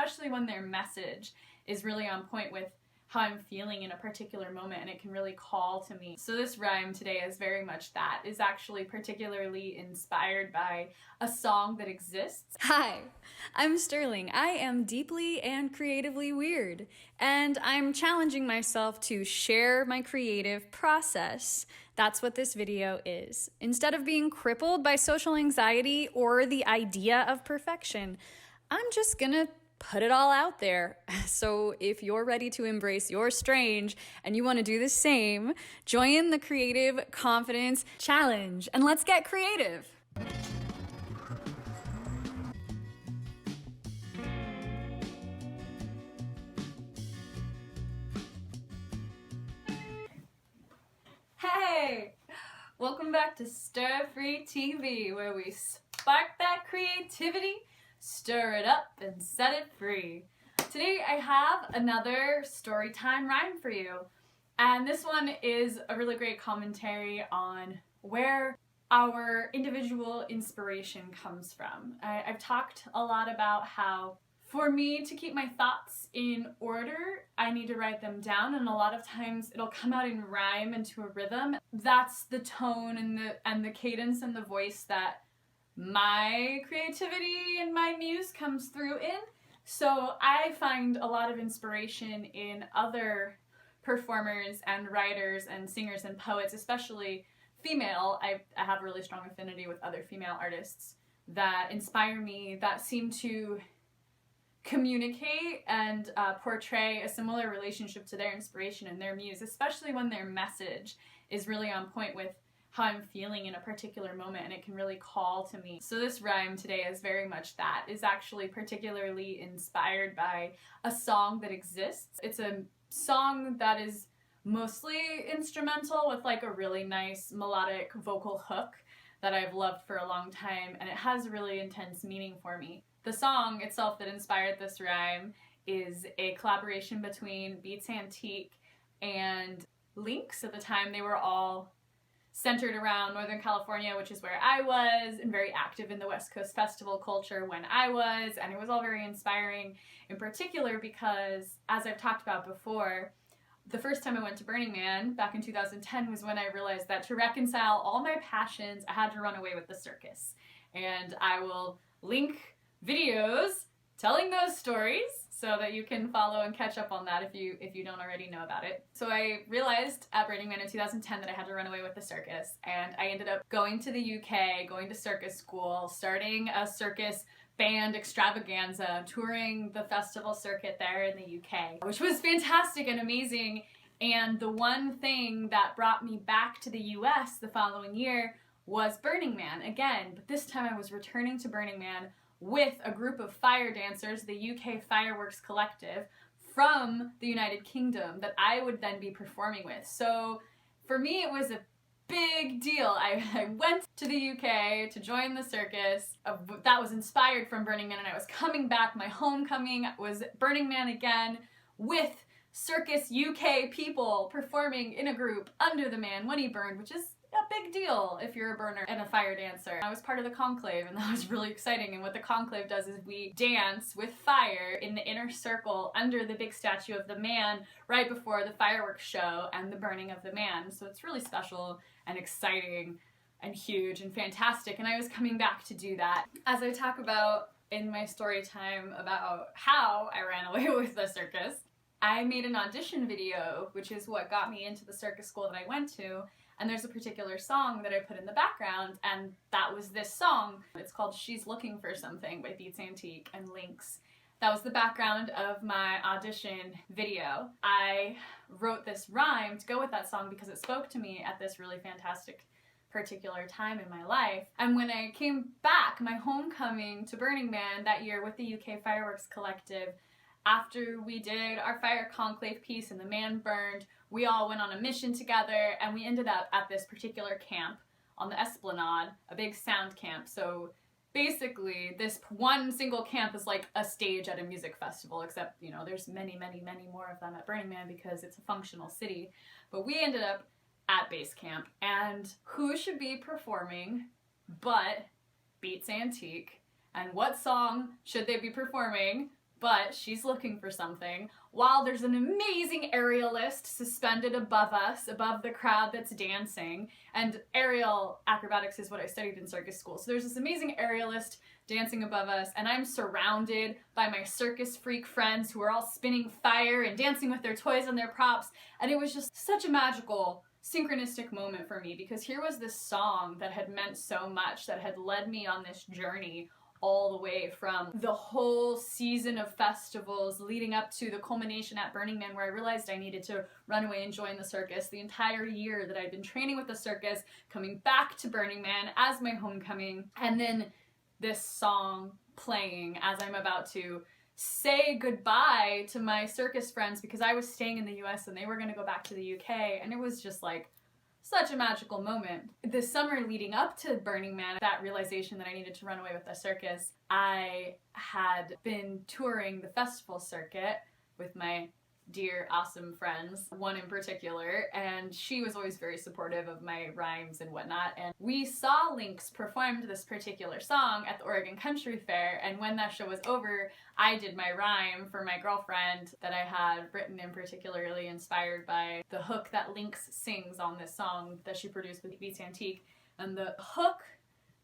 especially when their message is really on point with how I'm feeling in a particular moment, and it can really call to me. So this rhyme today is very much that. Is actually particularly inspired by a song that exists. Hi, I'm Stirling. I am deeply and creatively weird, and I'm challenging myself to share my creative process. That's what this video is. Instead of being crippled by social anxiety or the idea of perfection, I'm just gonna put it all out there. So if you're ready to embrace your strange and you want to do the same, join the Creative Confidence Challenge and let's get creative. Hey! Welcome back to Stir Free TV, where we spark that creativity, stir it up, and set it free. Today I have another storytime rhyme for you, and this one is a really great commentary on where our individual inspiration comes from. I've talked a lot about how for me to keep my thoughts in order, I need to write them down, and a lot of times it'll come out in rhyme into a rhythm. That's the tone and the cadence and the voice that my creativity and my muse comes through in. So I find a lot of inspiration in other performers and writers and singers and poets, especially female. I have a really strong affinity with other female artists that inspire me, that seem to communicate and portray a similar relationship to their inspiration and their muse, especially when their message is really on point with how I'm feeling in a particular moment, and it can really call to me. So this rhyme today is very much that. Is actually particularly inspired by a song that exists. It's a song that is mostly instrumental with like a really nice melodic vocal hook that I've loved for a long time, and it has a really intense meaning for me. The song itself that inspired this rhyme is a collaboration between Beats Antique and Lynx. At the time, they were all centered around Northern California, which is where I was, and very active in the West Coast festival culture when I was, and it was all very inspiring, in particular because, as I've talked about before, the first time I went to Burning Man back in 2010 was when I realized that to reconcile all my passions, I had to run away with the circus. And I will link videos telling those stories so that you can follow and catch up on that if you don't already know about it. So I realized at Burning Man in 2010 that I had to run away with the circus, and I ended up going to the UK, going to circus school, starting a circus band extravaganza, touring the festival circuit there in the UK, which was fantastic and amazing. And the one thing that brought me back to the US the following year was Burning Man again, but this time I was returning to Burning Man with a group of fire dancers, the UK Fireworks Collective, from the United Kingdom that I would then be performing with. So for me it was a big deal. I went to the UK to join the circus that was inspired from Burning Man, and I was coming back. My homecoming was Burning Man again with circus UK people performing in a group under the man when he burned, which is a big deal if you're a burner and a fire dancer. I was part of the conclave, and that was really exciting. And what the conclave does is we dance with fire in the inner circle under the big statue of the man right before the fireworks show and the burning of the man. So it's really special and exciting and huge and fantastic, and I was coming back to do that. As I talk about in my story time about how I ran away with the circus, I made an audition video, which is what got me into the circus school that I went to. And there's a particular song that I put in the background, and that was this song. It's called She's Looking for Something by Beats Antique and Lynx. That was the background of my audition video. I wrote this rhyme to go with that song because it spoke to me at this really fantastic particular time in my life. And when I came back, my homecoming to Burning Man that year with the UK Fireworks Collective, after we did our fire conclave piece and the man burned, we all went on a mission together, and we ended up at this particular camp on the Esplanade, a big sound camp. So basically, this one single camp is like a stage at a music festival, except, you know, there's many, many, many more of them at Burning Man because it's a functional city. But we ended up at base camp, and who should be performing but Beats Antique? And what song should they be performing but she's looking for something, while there's an amazing aerialist suspended above us, above the crowd that's dancing. And aerial acrobatics is what I studied in circus school. So there's this amazing aerialist dancing above us, and I'm surrounded by my circus freak friends who are all spinning fire and dancing with their toys and their props. And it was just such a magical, synchronistic moment for me, because here was this song that had meant so much, that had led me on this journey all the way from the whole season of festivals leading up to the culmination at Burning Man, where I realized I needed to run away and join the circus. The entire year that I'd been training with the circus, coming back to Burning Man as my homecoming, and then this song playing as I'm about to say goodbye to my circus friends, because I was staying in the US and they were going to go back to the UK, and it was just like such a magical moment. The summer leading up to Burning Man, that realization that I needed to run away with the circus, I had been touring the festival circuit with my dear, awesome friends, one in particular, and she was always very supportive of my rhymes and whatnot. And we saw Lynx performed this particular song at the Oregon Country Fair, and when that show was over, I did my rhyme for my girlfriend that I had written in particularly inspired by the hook that Lynx sings on this song that she produced with Beats Antique. And the hook,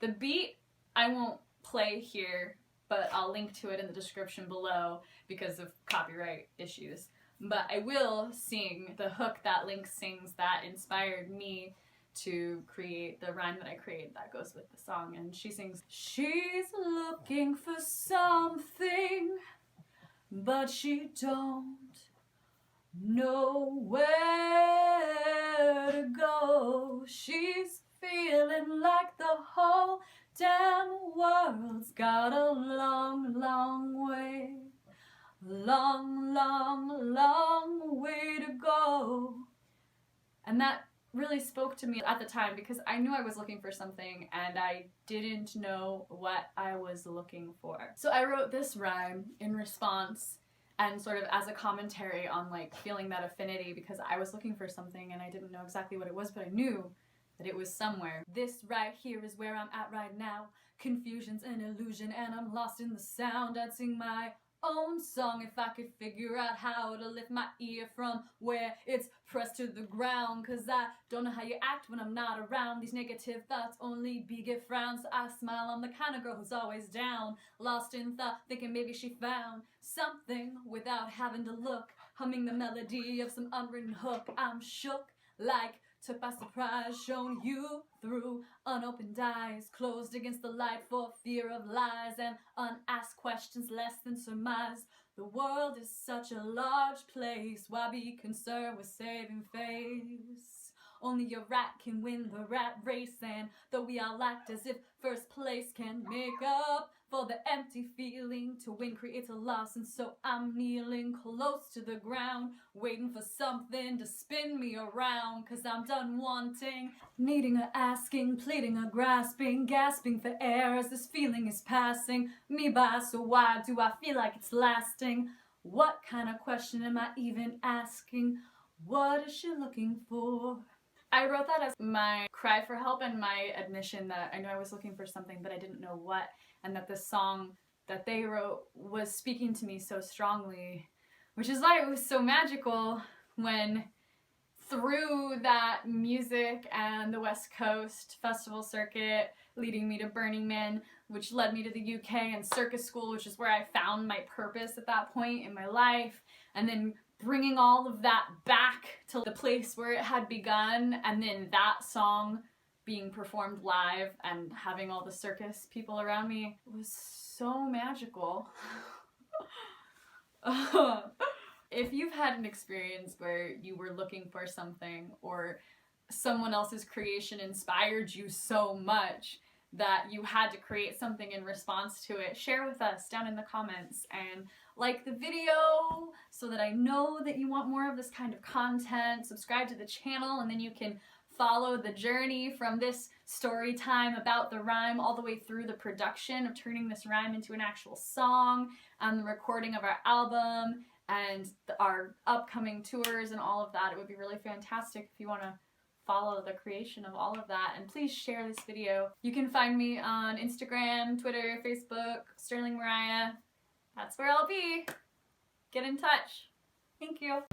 the beat, I won't play here, but I'll link to it in the description below because of copyright issues. But I will sing the hook that Lynx sings that inspired me to create the rhyme that I created that goes with the song. And she sings, "She's looking for something, but she don't know where to go. She's feeling like the whole damn world's got a long, long way. Long, long, long way to go." And that really spoke to me at the time, because I knew I was looking for something and I didn't know what I was looking for. So I wrote this rhyme in response and sort of as a commentary on like feeling that affinity, because I was looking for something and I didn't know exactly what it was, but I knew that it was somewhere. This right here is where I'm at right now. Confusion's an illusion and I'm lost in the sound. I'd sing my own song if I could figure out how to lift my ear from where it's pressed to the ground. Cause I don't know how you act when I'm not around. These negative thoughts only beget frowns. So I smile, I'm the kind of girl who's always down, lost in thought, thinking maybe she found something without having to look, humming the melody of some unwritten hook. I'm shook, like took by surprise, shown you through unopened eyes, closed against the light for fear of lies, and unasked questions less than surmise. The world is such a large place, why be concerned with saving face? Only a rat can win the rat race, and though we all act as if first place can make up for the empty feeling, to win creates a loss. And so I'm kneeling close to the ground, waiting for something to spin me around. Cause I'm done wanting, needing or asking, pleading or grasping, gasping for air as this feeling is passing me by. So why do I feel like it's lasting? What kind of question am I even asking? What is she looking for? I wrote that as my cry for help and my admission that I knew I was looking for something, but I didn't know what, and that the song that they wrote was speaking to me so strongly, which is why it was so magical when, through that music and the West Coast festival circuit leading me to Burning Man, which led me to the UK and circus school, which is where I found my purpose at that point in my life, and then bringing all of that back to the place where it had begun, and then that song being performed live and having all the circus people around me was so magical. If you've had an experience where you were looking for something, or someone else's creation inspired you so much that you had to create something in response to it, share with us down in the comments and like the video so that I know that you want more of this kind of content. Subscribe to the channel, and then you can follow the journey from this story time about the rhyme all the way through the production of turning this rhyme into an actual song, and the recording of our album and our upcoming tours and all of that. It would be really fantastic if you want to follow the creation of all of that, and please share this video. You can find me on Instagram, Twitter, Facebook, Stirling Mariah. that's where I'll be. Get in touch. Thank you.